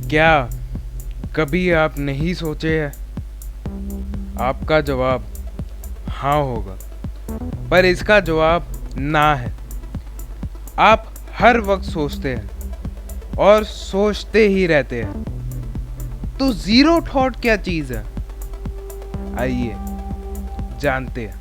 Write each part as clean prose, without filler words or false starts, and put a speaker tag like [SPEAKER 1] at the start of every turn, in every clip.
[SPEAKER 1] क्या कभी आप नहीं सोचे हैं? आपका जवाब हाँ होगा, पर इसका जवाब ना है। आप हर वक्त सोचते हैं और सोचते ही रहते हैं। तो जीरो थॉट क्या चीज़ है? आइए जानते हैं।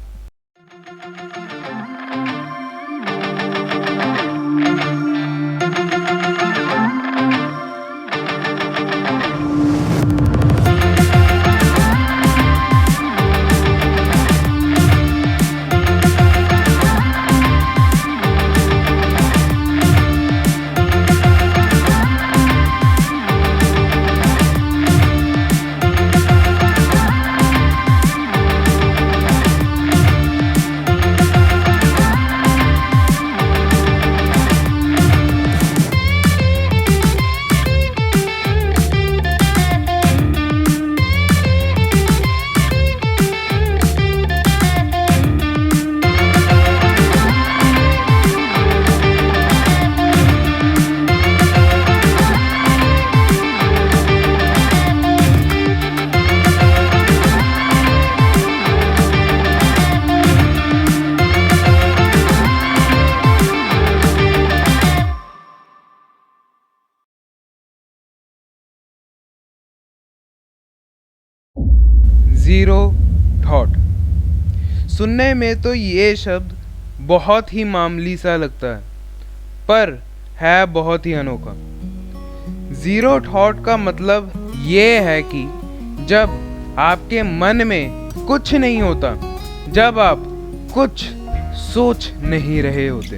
[SPEAKER 1] जीरो थॉट सुनने में तो ये शब्द बहुत ही मामूली सा लगता है, पर है बहुत ही अनोखा। जीरो थॉट का मतलब ये है कि जब आपके मन में कुछ नहीं होता, जब आप कुछ सोच नहीं रहे होते।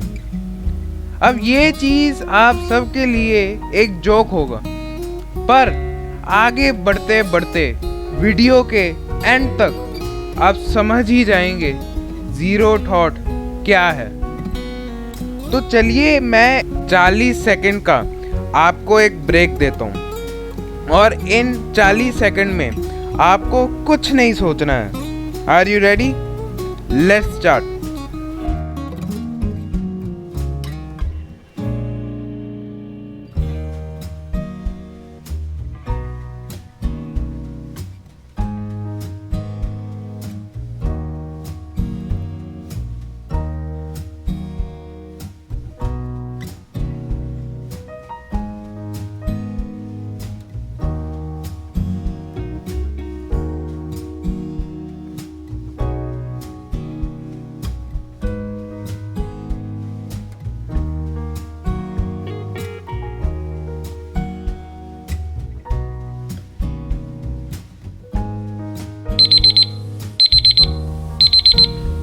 [SPEAKER 1] अब ये चीज आप सबके लिए एक जोक होगा, पर आगे बढ़ते बढ़ते वीडियो के एंड तक आप समझ ही जाएंगे जीरो थॉट क्या है। तो चलिए मैं 40 सेकंड का आपको एक ब्रेक देता हूँ और इन 40 सेकंड में आपको कुछ नहीं सोचना है। Are you ready? Let's start.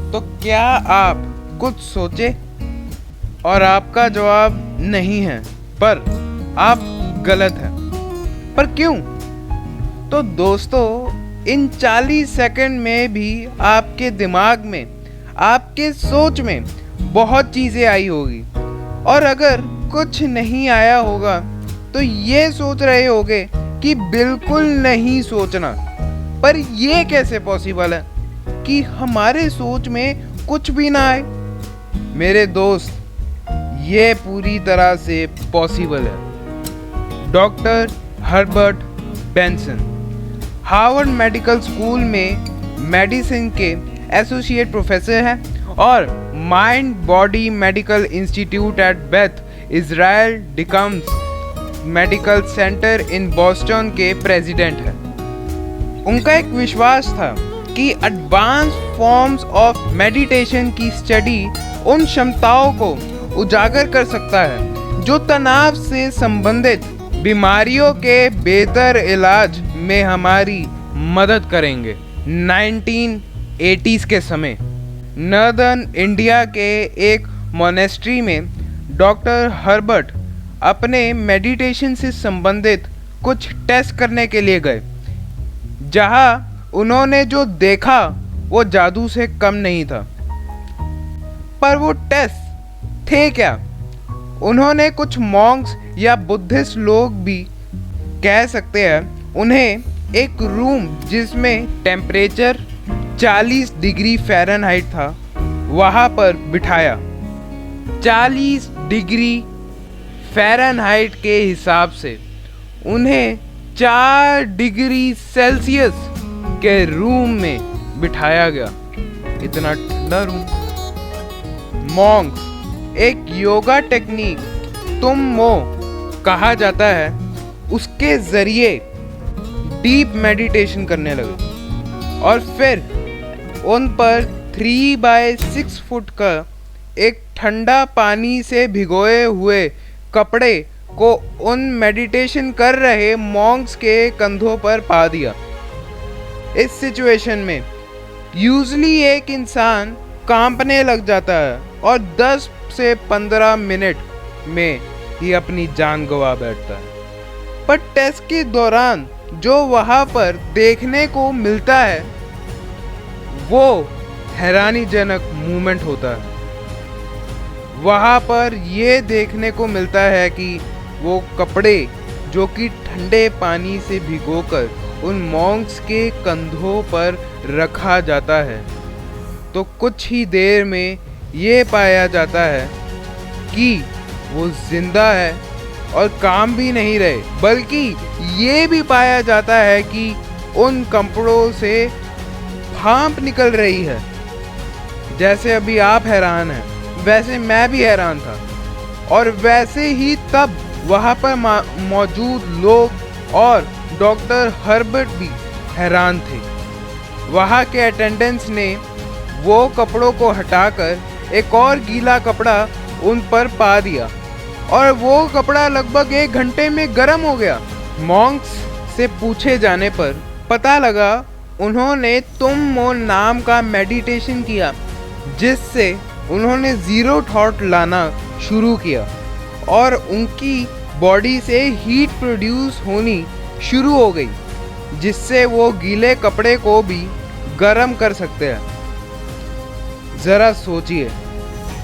[SPEAKER 1] तो क्या आप कुछ सोचे? और आपका जवाब नहीं है, पर आप गलत हैं। पर क्यों? तो दोस्तों, इन 40 सेकंड में भी आपके दिमाग में, आपके सोच में बहुत चीज़ें आई होगी। और अगर कुछ नहीं आया होगा तो ये सोच रहे होगे कि बिल्कुल नहीं सोचना। पर ये कैसे पॉसिबल है कि हमारे सोच में कुछ भी ना आए? मेरे दोस्त, ये पूरी तरह से पॉसिबल है। Doctor Herbert Benson Harvard medical school में मेडिसिन के एसोसिएट प्रोफेसर हैं और mind body medical institute at Beth Israel Deaconess medical centre in Boston के प्रेसिडेंट हैं। उनका एक विश्वास था कि एडवांस फॉर्म्स ऑफ मेडिटेशन की स्टडी उन क्षमताओं को उजागर कर सकता है जो तनाव से संबंधित बीमारियों के बेहतर इलाज में हमारी मदद करेंगे। 1980s के समय नॉर्दर्न इंडिया के एक मोनेस्ट्री में डॉक्टर हर्बर्ट अपने मेडिटेशन से संबंधित कुछ टेस्ट करने के लिए गए, जहां उन्होंने जो देखा वो जादू से कम नहीं था। पर वो टेस्ट थे क्या? उन्होंने कुछ मॉन्क्स या बुद्धिस्ट लोग भी कह सकते हैं, उन्हें एक रूम जिसमें टेम्परेचर 40 डिग्री फ़ारेनहाइट था वहाँ पर बिठाया। 40 डिग्री फ़ारेनहाइट के हिसाब से उन्हें 4 डिग्री सेल्सियस के रूम में बिठाया गया। इतना ठंडा रूम। मॉन्क्स एक योगा टेक्निक तुम्मो कहा जाता है, उसके जरिए डीप मेडिटेशन करने लगे और फिर उन पर 3x6 फुट का एक ठंडा पानी से भिगोए हुए कपड़े को उन मेडिटेशन कर रहे मॉन्क्स के कंधों पर पा दिया। इस सिचुएशन में यूजली एक इंसान कांपने लग जाता है और 10 से 15 मिनट में ही अपनी जान गंवा बैठता है। पर टेस्ट के दौरान जो वहाँ पर देखने को मिलता है वो हैरानीजनक मूवमेंट होता है। वहाँ पर ये देखने को मिलता है कि वो कपड़े जो कि ठंडे पानी से भिगोकर उन मॉन्क्स के कंधों पर रखा जाता है, तो कुछ ही देर में ये पाया जाता है कि वो जिंदा है और काम भी नहीं रहे, बल्कि ये भी पाया जाता है कि उन कपड़ों से भाप निकल रही है। जैसे अभी आप हैरान हैं, वैसे मैं भी हैरान था, और वैसे ही तब वहाँ पर मौजूद लोग और डॉक्टर हर्बर्ट भी हैरान थे। वहाँ के अटेंडेंट्स ने वो कपड़ों को हटाकर एक और गीला कपड़ा उन पर पा दिया और वो कपड़ा लगभग 1 घंटे में गर्म हो गया। मॉन्क्स से पूछे जाने पर पता लगा उन्होंने तुम्मो नाम का मेडिटेशन किया, जिससे उन्होंने ज़ीरो थॉट लाना शुरू किया और उनकी बॉडी से हीट प्रोड्यूस होनी शुरू हो गई, जिससे वो गीले कपड़े को भी गर्म कर सकते हैं। ज़रा सोचिए,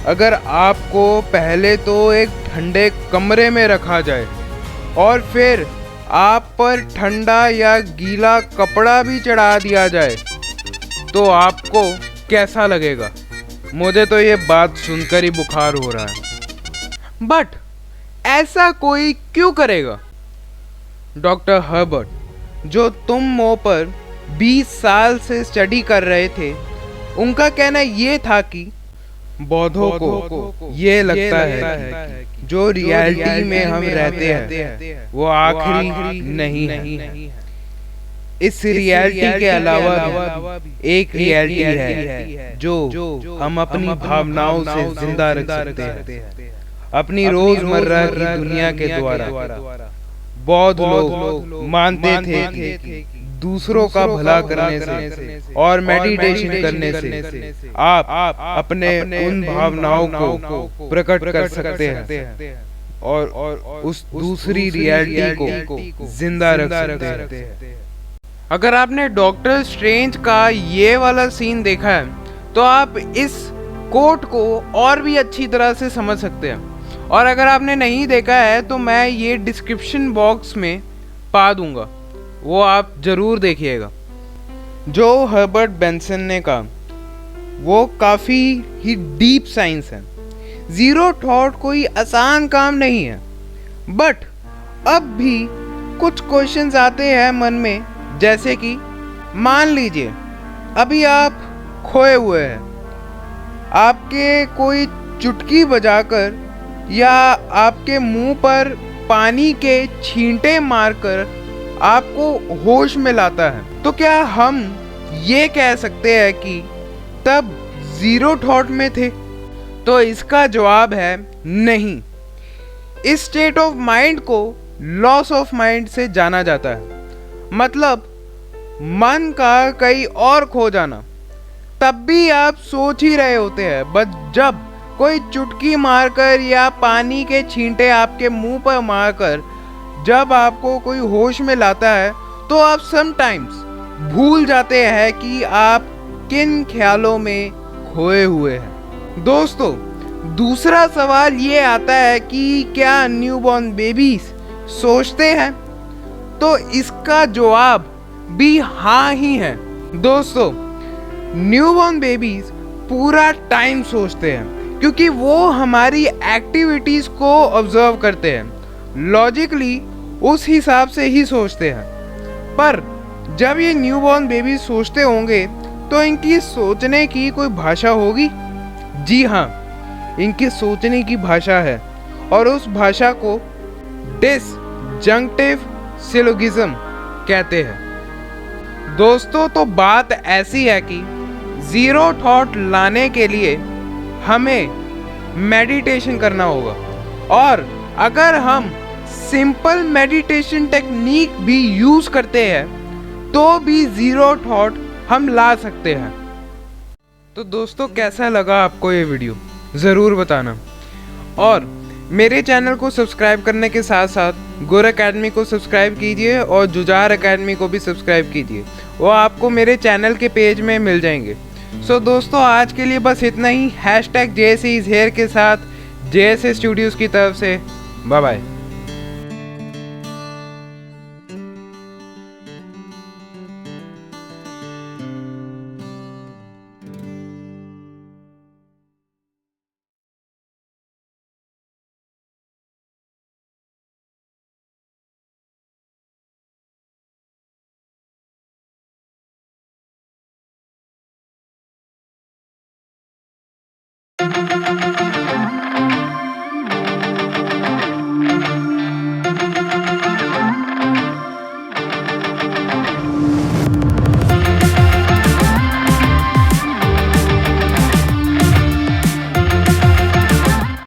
[SPEAKER 1] अगर आपको पहले तो एक ठंडे कमरे में रखा जाए और फिर आप पर ठंडा या गीला कपड़ा भी चढ़ा दिया जाए, तो आपको कैसा लगेगा? मुझे तो ये बात सुनकर ही बुखार हो रहा है। बट ऐसा कोई क्यों करेगा? डॉक्टर हर्बर्ट, जो तुम्मो पर 20 साल से स्टडी कर रहे थे, उनका कहना ये था कि बौद्धों को ये लगता है जो रियलिटी में हम रहते हैं वो आखिरी नहीं है। इस रियलिटी के अलावा भी एक रियलिटी है जो हम अपनी भावनाओं से जिंदा रख सकते हैं, अपनी रोजमर्रा की दुनिया के द्वारा। बौद्ध लोग मानते थे कि दूसरों का भला करने से और मेडिटेशन करने से आप अपने उन भावनाओं को प्रकट कर सकते हैं और उस दूसरी रियलिटी को जिंदा रख सकते हैं। अगर आपने डॉक्टर स्ट्रेंज का ये वाला सीन देखा है, तो आप इस कोट को और भी अच्छी तरह से समझ सकते हैं, और अगर आपने नहीं देखा है तो मैं ये डिस्क्रिप्शन बॉक्स में पा दूंगा, वो आप ज़रूर देखिएगा। जो हर्बर्ट बेंसन ने कहा वो काफ़ी ही डीप साइंस है। ज़ीरो थॉट कोई आसान काम नहीं है, बट अब भी कुछ क्वेश्चंस आते हैं मन में, जैसे कि मान लीजिए अभी आप खोए हुए हैं, आपके कोई चुटकी बजाकर या आपके मुंह पर पानी के छींटे मारकर आपको होश में लाता है, तो क्या हम ये कह सकते हैं कि तब ज़ीरो थॉट में थे? तो इसका जवाब है नहीं। इस स्टेट ऑफ माइंड को लॉस ऑफ माइंड से जाना जाता है, मतलब मन का कहीं और खो जाना। तब भी आप सोच ही रहे होते हैं, बट जब कोई चुटकी मारकर या पानी के छींटे आपके मुंह पर मारकर जब आपको कोई होश में लाता है, तो आप समटाइम्स भूल जाते हैं कि आप किन ख्यालों में खोए हुए हैं। दोस्तों, दूसरा सवाल ये आता है कि क्या न्यूबॉर्न बेबीज सोचते हैं? तो इसका जवाब भी हाँ ही है। दोस्तों, न्यूबॉर्न बेबीज पूरा टाइम सोचते हैं, क्योंकि वो हमारी एक्टिविटीज़ को ऑब्जर्व करते हैं। लॉजिकली उस हिसाब से ही सोचते हैं। पर जब ये न्यूबॉर्न बेबी सोचते होंगे तो इनकी सोचने की कोई भाषा होगी? जी हाँ, इनकी सोचने की भाषा है और उस भाषा को डिसजंक्टिव सिलोगिज्म कहते हैं। दोस्तों, तो बात ऐसी है कि ज़ीरो थॉट लाने के लिए हमें मेडिटेशन करना होगा, और अगर हम सिंपल मेडिटेशन टेक्निक भी यूज़ करते हैं तो भी ज़ीरो थॉट हम ला सकते हैं। तो दोस्तों, कैसा लगा आपको ये वीडियो ज़रूर बताना, और मेरे चैनल को सब्सक्राइब करने के साथ साथ गुर एकेडमी को सब्सक्राइब कीजिए और जुझार एकेडमी को भी सब्सक्राइब कीजिए, वो आपको मेरे चैनल के पेज में मिल जाएंगे। सो दोस्तों, आज के लिए बस इतना ही। #JSE is here के साथ JSA स्टूडियोज़ की तरफ से बाय बाय।